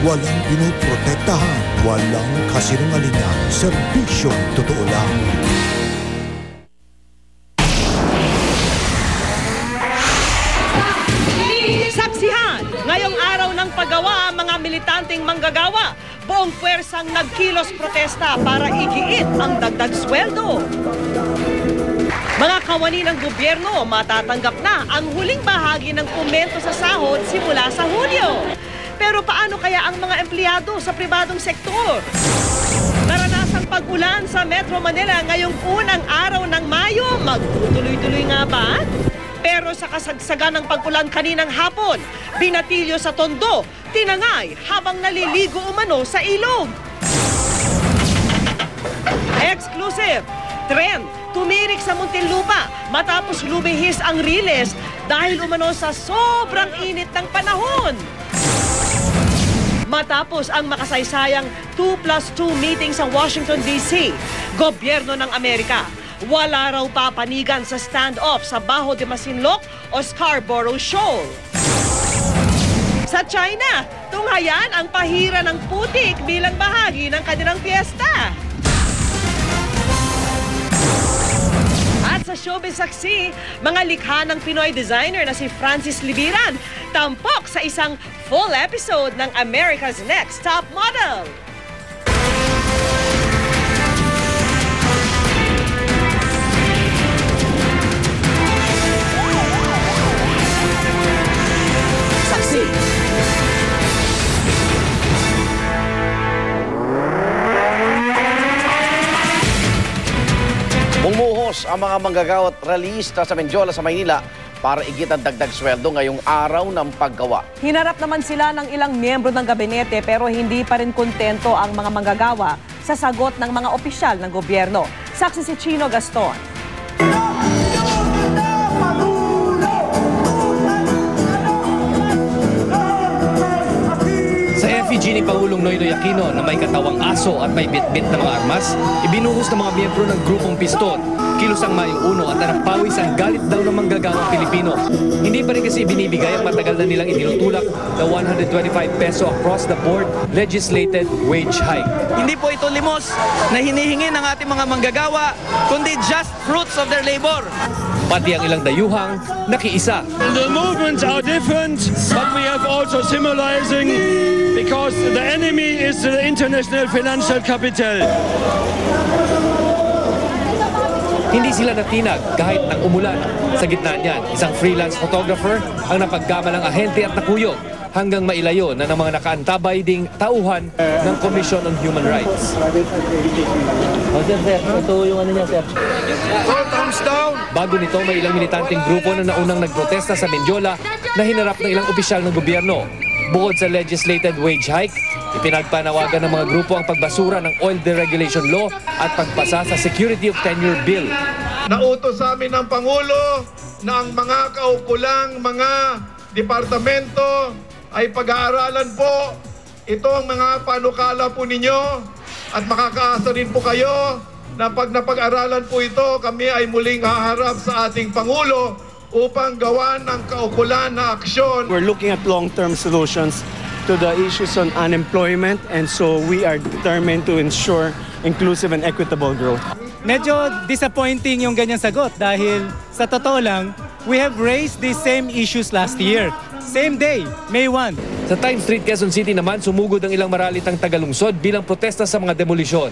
Walang pinoprotektahan, walang kasinungalingan, serbisyong totoo lang. Saksihan, ngayong araw ng paggawa, mga militanteng manggagawa, buong puwersang nagkilos protesta para igiit ang dagdag sweldo. Mga kawani ng gobyerno, matatanggap na ang huling bahagi ng aumento sa sahod simula sa Hulyo. Pero paano kaya ang mga empleyado sa pribadong sektor? Naranasang pag-ulan sa Metro Manila ngayong unang araw ng Mayo, magtutuloy-tuloy nga ba? Pero sa kasagsagan ng pag-ulan kaninang hapon, binatilyo sa Tondo, tinangay habang naliligo umano sa ilog. Exclusive! Trend, tumirik sa Muntinlupa matapos lumihis ang riles dahil umano sa sobrang init ng panahon. Matapos ang makasaysayang 2+2 meeting sa Washington, D.C., gobyerno ng Amerika, wala raw papanigan sa standoff sa Bajo de Masinloc o Scarborough Shoal. Sa China, tunghayan ang pahira ng putik bilang bahagi ng kanilang piyesta. At sa showbiz saksi, mga likha ng Pinoy designer na si Francis Libiran, tampok sa isang full episode ng America's Next Top Model. Saksi. Bumuhos ang mga manggagawa at rallyista sa Mendiola sa Maynila para igit ang dagdag sweldo ngayong araw ng paggawa. Hinarap naman sila ng ilang miyembro ng gabinete pero hindi pa rin kontento ang mga manggagawa sa sagot ng mga opisyal ng gobyerno. Saksi si Chino Gaston. Sa effigy ni Pangulong Noynoy Aquino na may katawang aso at may bitbit na mga armas, ibinuhos ng mga miyembro ng grupong Piston. Kilos ang Mayo 1 at napawis ang galit daw ng manggagawang Pilipino. Hindi pa rin kasi binibigay ang matagal na nilang itinutulak na 125 peso across the board legislated wage hike. Hindi po ito limos na hinihingi ng ating mga manggagawa, kundi just fruits of their labor. Pati ang ilang dayuhang nakiisa. The movements are different, but we have also symbolizing because the enemy is the international financial capital. Hindi sila natinag kahit nang umulan. Sa gitna niyan, isang freelance photographer ang napagkamalang ahente at nakuyog hanggang mailayo na ng mga nakaantabay ding tauhan ng Commission on Human Rights. Ito yung ano niya, sir. Bago nito, may ilang militanteng grupo na naunang nagprotesta sa Mendiola na hinarap ng ilang opisyal ng gobyerno. Bukod sa legislated wage hike, ipinagpanawagan ng mga grupo ang pagbasura ng oil deregulation law at pagpasa sa security of tenure bill. Nautos sa amin ng Pangulo na ang mga kaukulang mga departamento ay pag-aaralan po itong mga panukala po ninyo at makakaasa rin po kayo na pag napag-aralan po ito, kami ay muling haharap sa ating Pangulo upang gawa ng kaukulan na aksyon. We're looking at long-term solutions to the issues on unemployment, and so we are determined to ensure inclusive and equitable growth. Medyo disappointing yung ganyang sagot dahil sa totoo lang, we have raised these same issues last year. Same day, May 1. Sa Times Street, Quezon City naman, sumugod ang ilang maralitang tagalungsod bilang protesta sa mga demolisyon.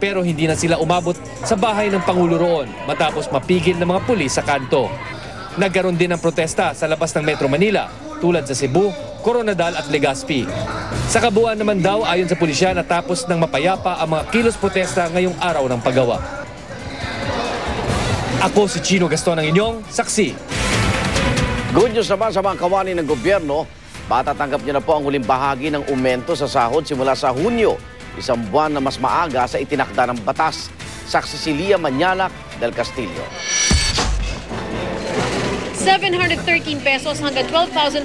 Pero hindi na sila umabot sa bahay ng Pangulo roon matapos mapigil ng mga pulis sa kanto. Nagkaroon din ng protesta sa labas ng Metro Manila tulad sa Cebu, Coronadal at Legazpi. Sa kabuuan naman daw ayon sa pulisya natapos ng mapayapa ang mga kilos protesta ngayong araw ng paggawa. Ako si Chino Gaston ang inyong saksi. Good news naman sa mga kawani ng gobyerno, matatanggap niyo na po ang huling bahagi ng aumento sa sahod simula sa Hunyo, isang buwan na mas maaga sa itinakda ng batas. Saksi si Lia Manialac del Castillo. 713 pesos hanggang 12,530.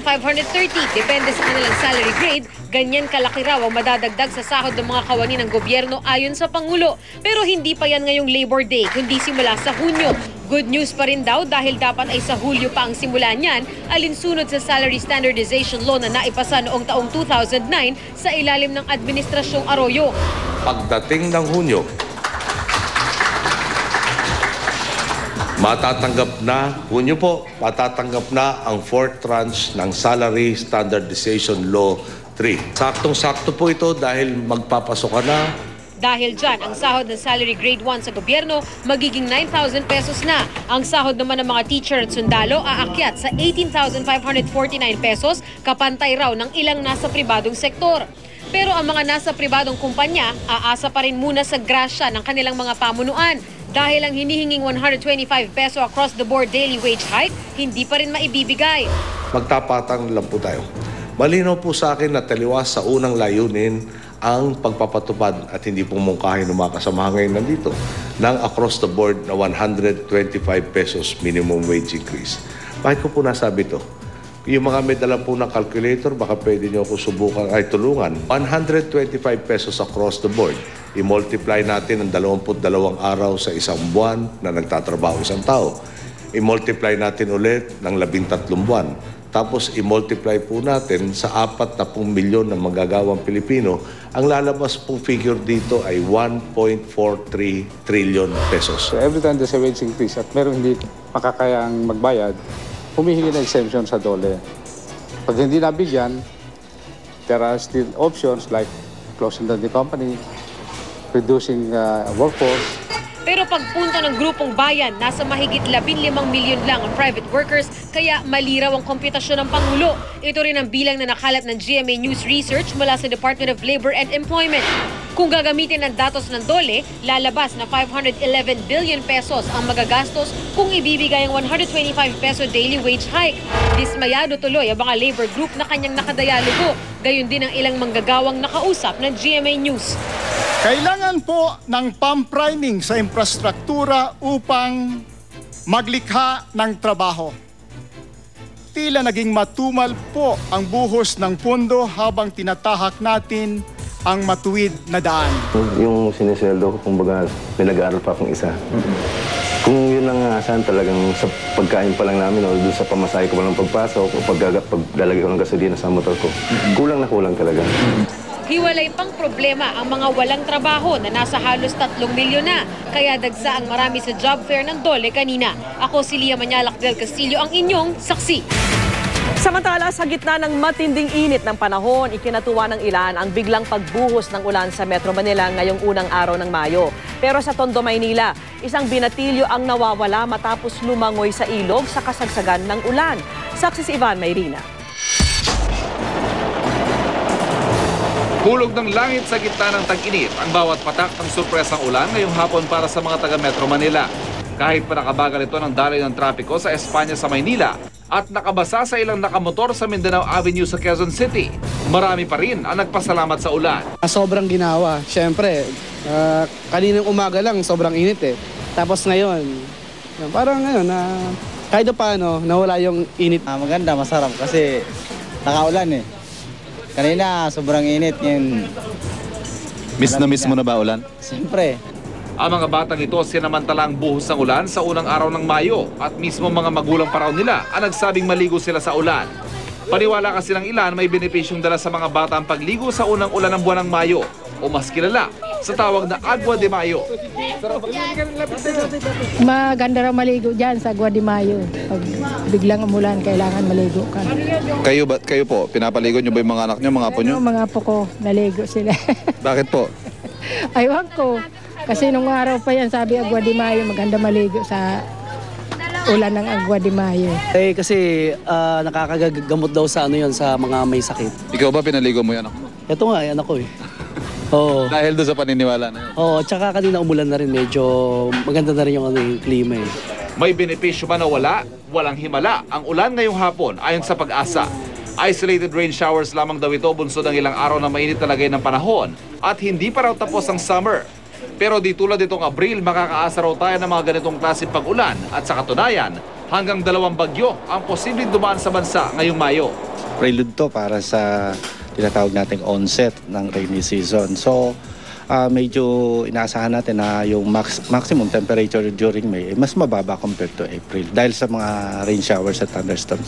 Depende sa kanilang salary grade, ganyan kalaki raw ang madadagdag sa sahod ng mga kawani ng gobyerno ayon sa Pangulo. Pero hindi pa yan ngayong Labor Day, kundi simula sa Hunyo. Good news pa rin daw dahil dapat ay sa Hulyo pa ang simula niyan, alinsunod sa Salary Standardization Law na naipasa noong taong 2009 sa ilalim ng Administrasyong Arroyo. Pagdating ng Hunyo, matatanggap na ang 4th tranche ng Salary Standardization Law 3. Saktong-sakto po ito dahil magpapasok ka na. Dahil dyan, ang sahod ng salary grade 1 sa gobyerno magiging 9,000 pesos na. Ang sahod naman ng mga teacher at sundalo aakyat sa 18,549 pesos, kapantay raw ng ilang nasa pribadong sektor. Pero ang mga nasa pribadong kumpanya, aasa pa rin muna sa grasya ng kanilang mga pamunuan. Dahil ang hinihinging 125 peso across the board daily wage hike, hindi pa rin maibibigay. Magtapatang lang po tayo. Malinaw po sa akin na taliwas sa unang layunin ang pagpapatupad at hindi po mungkahin ng mga kasamahan ngayon nandito ng across the board na 125 pesos minimum wage increase. Bakit ko po nasabi ito? Yung mga may dala po ng calculator, baka pwede nyo ako subukan ay tulungan. 125 pesos across the board. I-multiply natin ang 22 araw sa isang buwan na nagtatrabaho isang tao. I-multiply natin ulit ng 13 buwan. Tapos i-multiply po natin sa 40 milyon na manggagawang Pilipino. Ang lalabas pong figure dito ay 1.43 trillion pesos. So every time there's a wage increase at meron hindi makakayang magbayad, humihingi na exemption sa DOLE. Pag hindi nabigyan, there are still options like closing down the company, reducing workforce. Pero pagpunto ng grupong bayan, nasa mahigit 15 milyon lang ang private workers, kaya mali raw ang komputasyon ng Pangulo. Ito rin ang bilang na nakalat ng GMA News Research mula sa Department of Labor and Employment. Kung gagamitin ang datos ng DOLE, lalabas na 511 billion pesos ang magagastos kung ibibigay ang 125 peso daily wage hike. Dismayado tuloy ang mga labor group na kanyang nakadayalogo. Gayon din ang ilang manggagawang nakausap ng GMA News. Kailangan po ng pump-priming sa infrastruktura upang maglikha ng trabaho. Tila naging matumal po ang buhos ng pondo habang tinatahak natin ang matuwid na daan. Yung sinisweldo ko, kumbaga, may nag-aaral pa akong isa. Kung yun lang asahan talagang sa pagkain pa lang namin o doon sa pamasahe ko pa lang pagpasok o paglalagay ko ng gasolina sa motor ko, kulang na kulang talaga. Hiwalay pang problema ang mga walang trabaho na nasa halos 3 milyon na. Kaya dagsa ang marami sa job fair ng DOLE kanina. Ako si Lia Manyalak del Castillo, ang inyong saksi. Samantala, sa gitna ng matinding init ng panahon, ikinatuwa ng ilan ang biglang pagbuhos ng ulan sa Metro Manila ngayong unang araw ng Mayo. Pero sa Tondo, Maynila, isang binatilyo ang nawawala matapos lumangoy sa ilog sa kasagsagan ng ulan. Saksi si Ivan Mayrina. Hulog ng langit sa gitna ng tag-init ang bawat patak ng surpresang ulan ngayong hapon para sa mga taga Metro Manila. Kahit pa nakabagal ito ng daloy ng trapiko sa Espanya sa Maynila at nakabasa sa ilang nakamotor sa Mindanao Avenue sa Quezon City, marami pa rin ang nagpasalamat sa ulan. Sobrang ginawa. Siyempre, kaninang umaga lang sobrang init eh. Tapos ngayon, parang ngayon, kahit paano, nawala yung init. Maganda, masarap kasi nakaulan eh. Kanina, sobrang init yun. Miss na miss mo na ba ulan? Siyempre. Ang mga batang ito sinamantala ang buhos ng ulan sa unang araw ng Mayo at mismo mga magulang pa raw nila ang nagsabing maligo sila sa ulan. Paniwala kasi ng ilan may benepisyong dala sa mga bata ang pagligo sa unang ulan ng buwan ng Mayo o mas kilala sa tawag na Agua de Mayo. Maganda raw maligo dyan sa Agua de Mayo. Pag biglang umulan, kailangan maligo ka. Kayo po, pinapaligo nyo ba yung mga anak nyo, mga apo nyo? Mga apo ko, naligo sila. Bakit po? Aywan ko. Kasi nung araw pa yan, sabi Agua de Mayo, maganda maligo sa ulan ng Agua de Mayo. Kasi nakakagamot daw sa sa mga may sakit. Ikaw ba pinaligo mo yan? Ito nga, anak ko eh. Oo. Dahil doon sa paniniwala na yun? Oo, tsaka kanina umulan na rin, medyo maganda na rin yung klima eh. May benepisyo man o wala, walang himala ang ulan ngayong hapon ayon sa Pag-asa. Isolated rain showers lamang daw ito bunsod ng ilang araw na mainit na lagay ng panahon at hindi pa raw tapos ang summer. Pero di tulad itong Abril, makakaasa raw tayo ng mga ganitong klaseng pag-ulan at sa katunayan, hanggang 2 bagyo ang posibleng dumaan sa bansa ngayong Mayo. Prelude to para sa tinatawag nating onset ng rainy season. So, medyo inaasahan natin na yung maximum temperature during May mas mababa compared to April dahil sa mga rain showers at thunderstorms.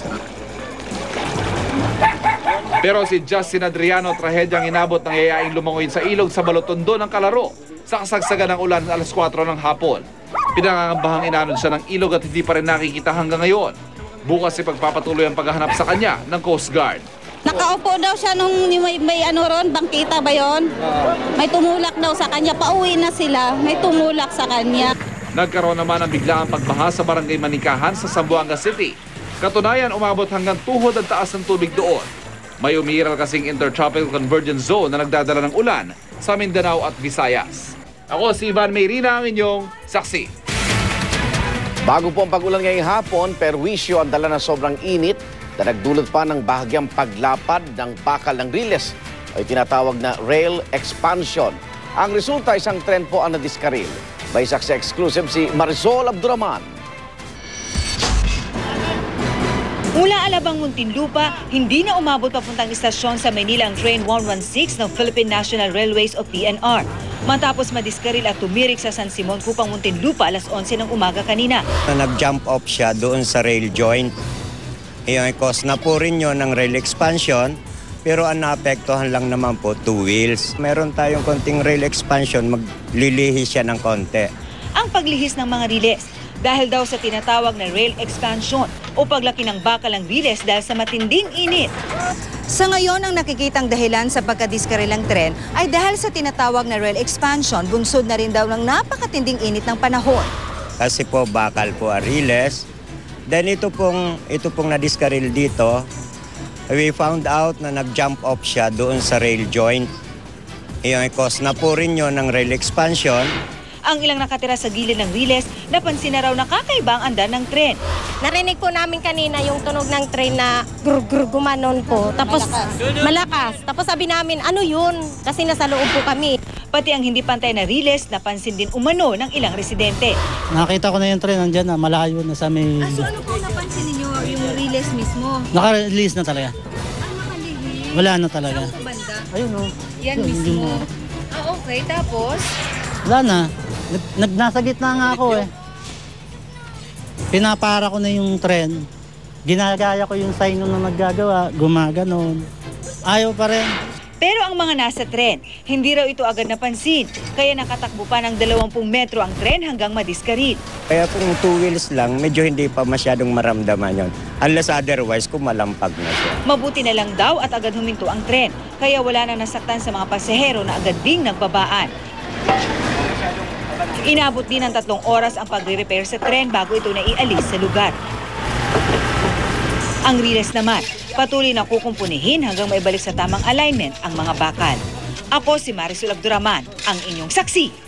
Pero si Justin Adriano, trahedyang inabot ng yayaing lumangoy sa ilog sa Balotondo ng Calaro sa kasagsagan ng ulan alas 4 ng hapon. Pinangangambahang inanod siya ng ilog at hindi pa rin nakikita hanggang ngayon. Bukas ipagpapatuloy ang paghahanap sa kanya ng Coast Guard. Nakaupo daw siya nung may ano ron, bangkita ba yon? May tumulak daw sa kanya, pauwi na sila, may tumulak sa kanya. Nagkaroon naman ng biglaang pagbaha sa barangay Manikahan sa Zamboanga City. Katunayan, umabot hanggang tuhod ang taas ng tubig doon. May umiiral kasing intertropical convergence zone na nagdadala ng ulan sa Mindanao at Visayas. Ako si Ivan Mayrina, ang inyong saksi. Bago po ang pag-ulan ngayong hapon, perwisyo ang dala ng sobrang init na nagdulot pa ng bahagyang paglapad ng bakal ng riles ay tinatawag na rail expansion. Ang resulta, isang tren po ang nadiskaril. May saksi exclusive si Marisol Abduraman. Mula Alabang, Muntinlupa, hindi na umabot papuntang istasyon sa Maynila ang Train 116 ng Philippine National Railways o PNR. Matapos madiskaril at tumirik sa San Simon, Cupang, Muntinlupa alas 11 ng umaga kanina. Nag-jump off siya doon sa rail joint. Iyon ay cause na po rin yun ng rail expansion, pero ang naapektuhan lang naman po 2 wheels. Meron tayong konting rail expansion, maglilihis siya ng konti. Ang paglihis ng mga riles dahil daw sa tinatawag na rail expansion o paglaki ng bakal ng riles dahil sa matinding init. Sa ngayon, ang nakikitang dahilan sa pagkadiskarilang tren ay dahil sa tinatawag na rail expansion, bunsod na rin daw ng napakatinding init ng panahon. Kasi po bakal po ang riles. Then ito pong nadiskaril dito, we found out na nag-jump off siya doon sa rail joint. Iyon ay cause na po rin yun ng rail expansion. Ang ilang nakatira sa gilid ng riles, napansin na raw nakakaiba ang andan ng tren. Narinig po namin kanina yung tunog ng train na gur-gur gumanon po. Tapos malakas. Tapos sabi namin, ano yun? Kasi nasa loob po kami. Pati ang hindi pantay na riles, napansin din umano ng ilang residente. Nakita ko na yung train, nandyan na, malayo na sa may... So ano po napansin ninyo yung riles mismo? Naka-release na talaga. Ano nakalihis? Wala na talaga. Saan sa banda? Ayun o. Yan mismo. Okay, tapos? Wala na. Nasa gitna nga ako eh. Pinapara ko na yung tren. Ginagaya ko yung sign nung naggagawa. Gumaganon. Ayaw pa rin. Pero ang mga nasa tren, hindi raw ito agad napansin. Kaya nakatakbo pa ng 20 metro ang tren hanggang madiskaril. Kaya kung 2 wheels lang, medyo hindi pa masyadong maramdaman yun. Unless otherwise, kung malampag na siya. Mabuti na lang daw at agad huminto ang tren. Kaya wala na nasaktan sa mga pasahero na agad ding nagbabaan. Inabot din ng 3 oras ang pagre-repair sa tren bago ito na ialis sa lugar. Ang riles naman, patuloy na kukumpunihin hanggang maibalik sa tamang alignment ang mga bakal. Ako si Marisol Abduraman, ang inyong saksi.